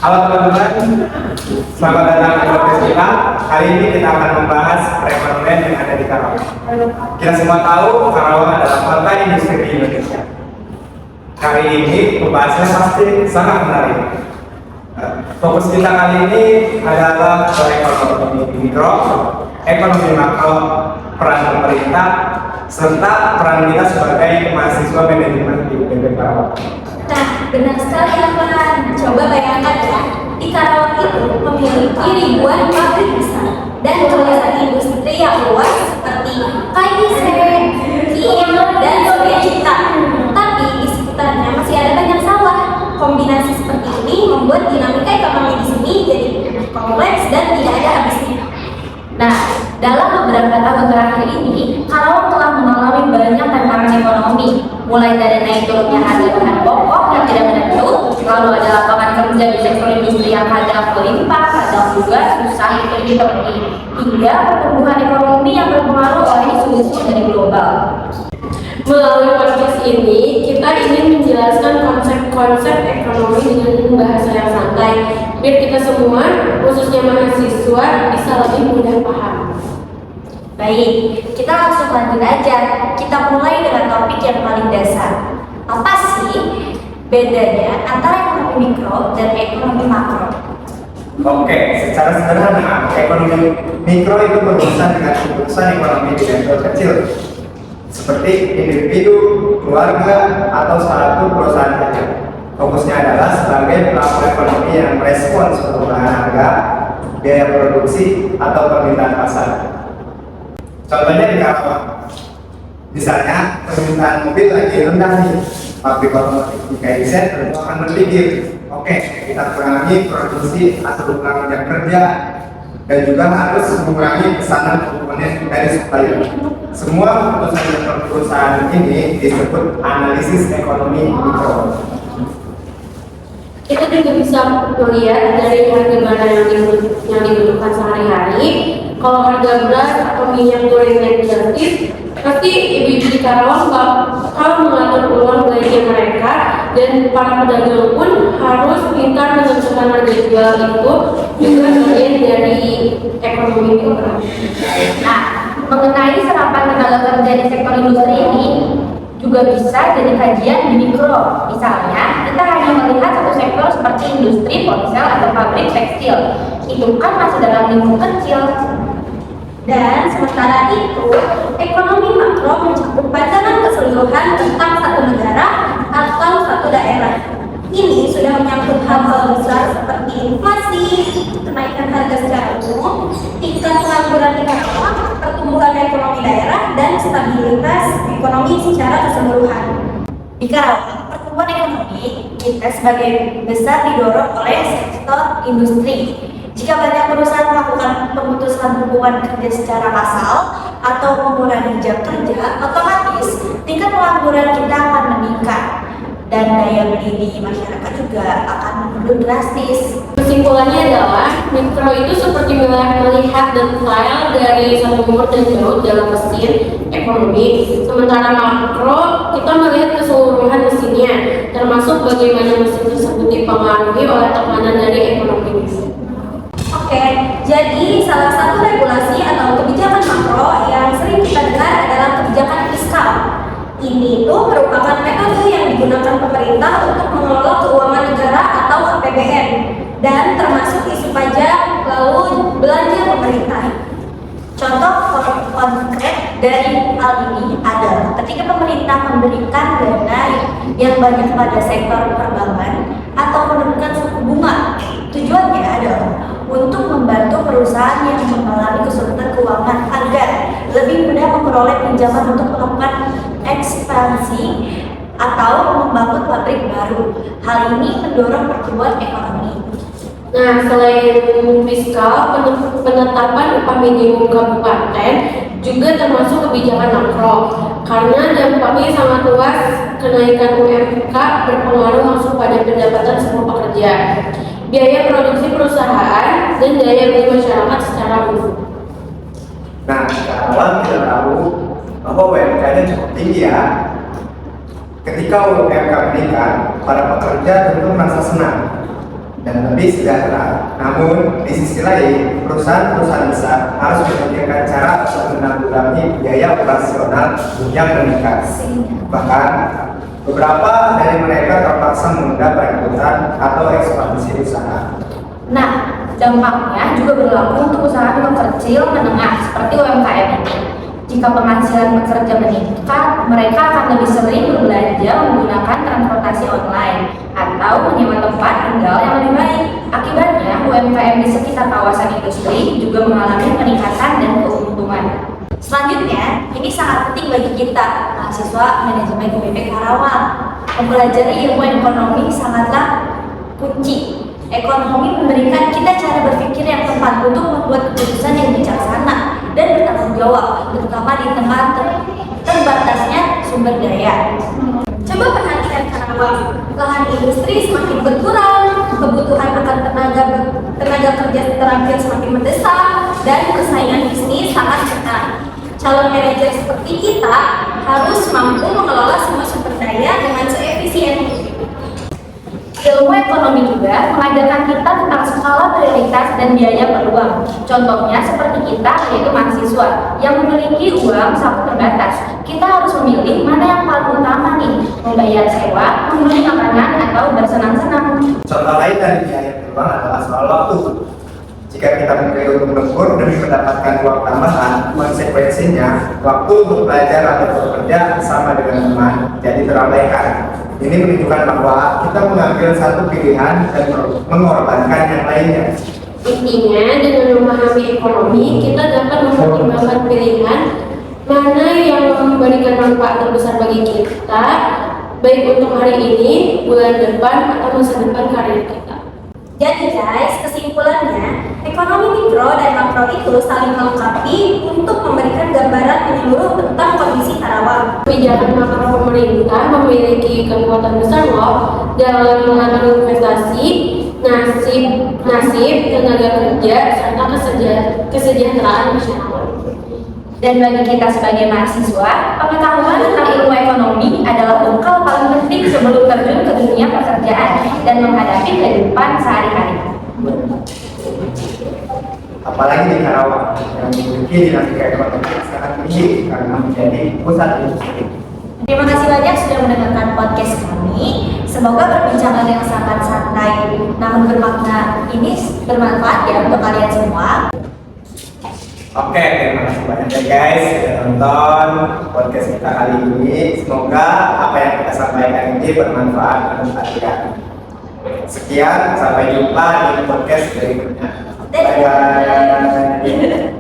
Halo teman-teman, selamat datang di podcast kita. Kali ini kita akan membahas perekonomian yang ada di Karawang. Kita semua tahu Karawang adalah kota industri di Indonesia. Kali ini pembahasannya pasti sangat menarik. Fokus kita kali ini adalah ekonomi mikro, ekonomi makro, peran pemerintah, serta peran kita sebagai mahasiswa manajemen di UPB Karawang. Nah, benar sekali ya Pak. Coba bayangkan ya, di Karawang itu memiliki ribuan pabrik besar dan kawasan industri yang luas seperti KIC, KIM, dan Surya Cipta. Tapi di sekitarnya masih ada banyak sawah. Kombinasi seperti ini membuat dinamika ekonomi di sini jadi kompleks dan tidak ada habisnya. Nah, dalam beberapa tahun terakhir ini, Karawang telah mengalami banyak tantangan ekonomi, mulai dari naik turunnya harga bahan pokok yang tidak menentu, lalu ada lapangan kerja di sektor industri yang kadang berlimpah, kadang juga susah dipenuhi, hingga pertumbuhan ekonomi yang berpengaruh oleh isu-isu dari global. Melalui podcast ini, kita ingin menjelaskan konsep-konsep ekonomi dengan bahasa yang santai, biar kita semua, khususnya mahasiswa, bisa lebih mudah paham. Baik, kita langsung lanjut aja. Kita mulai dengan topik yang paling dasar. Apa sih bedanya antara ekonomi mikro dan ekonomi makro? Oke, secara sederhana, ekonomi mikro itu berurusan dengan keputusan ekonomi di level kecil, seperti individu, keluarga, atau satu perusahaan saja. Fokusnya adalah sebagai pelaku ekonomi yang merespons perubahan harga, biaya produksi, atau permintaan pasar. Contohnya di Karawang, misalnya permintaan mobil lagi rendah nih, pabrik otomotif di KIC tentu akan berpikir, oke, kita kurangi produksi atau kurangi jam kerja, dan juga harus mengurangi pesanan komponen dari supplier. Semua keputusan perusahaan ini disebut analisis ekonomi mikro. Kita juga bisa melihat dari harga barang yang dibutuhkan sehari-hari. Kalau harga beras atau minyak goreng naik drastis, pasti ibu-ibu di Karawang bakal mengatur peluang belanja mereka, dan para pedagang pun harus pintar menentukan harga jual itu juga bagian dari ekonomi mikro. Nah, mengenai serapan tenaga kerja di sektor industri ini juga bisa jadi kajian di mikro. Misalnya, kita hanya melihat satu sektor seperti industri ponsel atau pabrik tekstil. Itu kan masih dalam lingkup kecil. Dan sementara itu, ekonomi makro mencakup pandangan keseluruhan tentang satu negara atau satu daerah. Ini sudah menyangkut hal-hal besar seperti inflasi, kenaikan harga secara umum, tingkat pengangguran di Karawang, pertumbuhan ekonomi daerah, dan stabilitas ekonomi secara keseluruhan. Di Karawang, pertumbuhan ekonomi kita sebagai besar didorong oleh sektor industri. Jika banyak perusahaan melakukan pemutusan hubungan kerja secara massal atau mengurangi jam kerja, otomatis tingkat pengangguran kita akan meningkat dan daya beli di masyarakat juga akan menurun drastis. Kesimpulannya adalah, mikro itu seperti melihat detail dari satu umur dan jauh dalam mesin ekonomi, sementara makro kita melihat keseluruhan mesinnya, termasuk bagaimana mesin tersebut dipengaruhi oleh tekanan dari ekonomi. Oke, jadi salah satu regulasi atau kebijakan makro yang sering kita dengar adalah kebijakan fiskal. Ini itu merupakan metode yang digunakan pemerintah untuk mengelola keuangan negara atau APBN, dan termasuk isu pajak lalu belanja pemerintah. Contoh konkret dari hal ini adalah ketika pemerintah memberikan dana yang banyak pada sektor perbankan atau menurunkan suku bunga. Tujuannya adalah untuk membantu perusahaan yang mengalami kesulitan keuangan agar lebih mudah memperoleh pinjaman untuk melakukan ekspansi atau membangun pabrik baru. Hal ini mendorong pertumbuhan ekonomi. Nah, selain fiskal, penetapan upah minimum kabupaten juga termasuk kebijakan makro, karena dampaknya sangat luas. Kenaikan UMK berpengaruh langsung pada pendapatan semua pekerja, biaya produksi perusahaan, dan daya beli masyarakat secara umum. Nah, Karawang kita tahu bahwa UMK-nya cukup tinggi ya. Ketika UMK meningkat, para pekerja tentu merasa senang. dan lebih sejahtera. Namun, di sisi lain, perusahaan-perusahaan besar harus memikirkan cara untuk menanggulangi biaya operasional yang meningkat. Bahkan, beberapa dari mereka terpaksa menunda perekrutan atau ekspansi usaha. Nah, dampaknya juga berlaku untuk usaha mikro kecil menengah seperti UMKM ini. Jika penghasilan pekerja meningkat, mereka akan lebih sering berbelanja menggunakan transportasi online atau menyewa tempat tinggal yang lebih baik. Akibatnya, UMKM di sekitar kawasan industri juga mengalami peningkatan dan keuntungan. Selanjutnya, ini sangat penting bagi kita, mahasiswa manajemen UPP Karawang. Mempelajari ilmu ekonomi sangatlah kunci. Ekonomi memberikan kita cara berpikir yang tepat untuk membuat keputusan yang bijaksana dan bertanggung jawab, terutama di tengah terbatasnya sumber daya. Coba perhatikan Karawang, lahan industri semakin berkurang, kebutuhan akan tenaga kerja terampil semakin mendesak, dan persaingan bisnis sangat ketat. Calon manajer seperti kita harus mampu mengelola semua sumber daya dengan seefisien mungkin. Ilmu ekonomi juga mengajarkan kita tentang skala prioritas dan biaya peluang. Contohnya seperti kita, yaitu mahasiswa yang memiliki uang sangat terbatas. Kita harus memilih mana yang paling utama nih, membayar sewa, membeli makanan, atau bersenang-senang. Contoh lain dari biaya peluang adalah soal waktu. Jika kita memilih untuk lembur demi mendapatkan uang tambahan, konsekuensinya waktu untuk belajar atau bekerja sama dengan teman jadi terabaikan. Ini menunjukkan bahwa kita mengambil satu pilihan dan mengorbankan yang lainnya. Intinya, dengan memahami ekonomi, kita dapat mempertimbangkan pilihan mana yang memberikan manfaat terbesar bagi kita, baik untuk hari ini, bulan depan, atau masa depan karir kita. Jadi guys, kesimpulannya, ekonomi mikro dan makro itu saling melengkapi untuk memberikan gambaran menyeluruh tentang kondisi Karawang. Kebijakan makro pemerintah memiliki kekuatan besar loh dalam mengatur investasi, nasib tenaga kerja, serta kesejahteraan masyarakat. Dan bagi kita sebagai mahasiswa, pengetahuan tentang ilmu ekonomi adalah bekal paling penting sebelum terjun ke dunia pekerjaan dan menghadapi kehidupan sehari-hari. Apalagi di Karawang yang memiliki dinamika ekonomi yang sangat tinggi karena menjadi pusat industri. Terima kasih banyak sudah mendengarkan podcast kami. Semoga perbincangan yang sangat santai namun bermakna ini bermanfaat ya untuk kalian semua. Oke, terima kasih banyak ya guys sudah nonton podcast kita kali ini. Semoga apa yang kita sampaikan ini bermanfaat untuk kalian. Sekian, sampai jumpa di podcast berikutnya. Bye bye.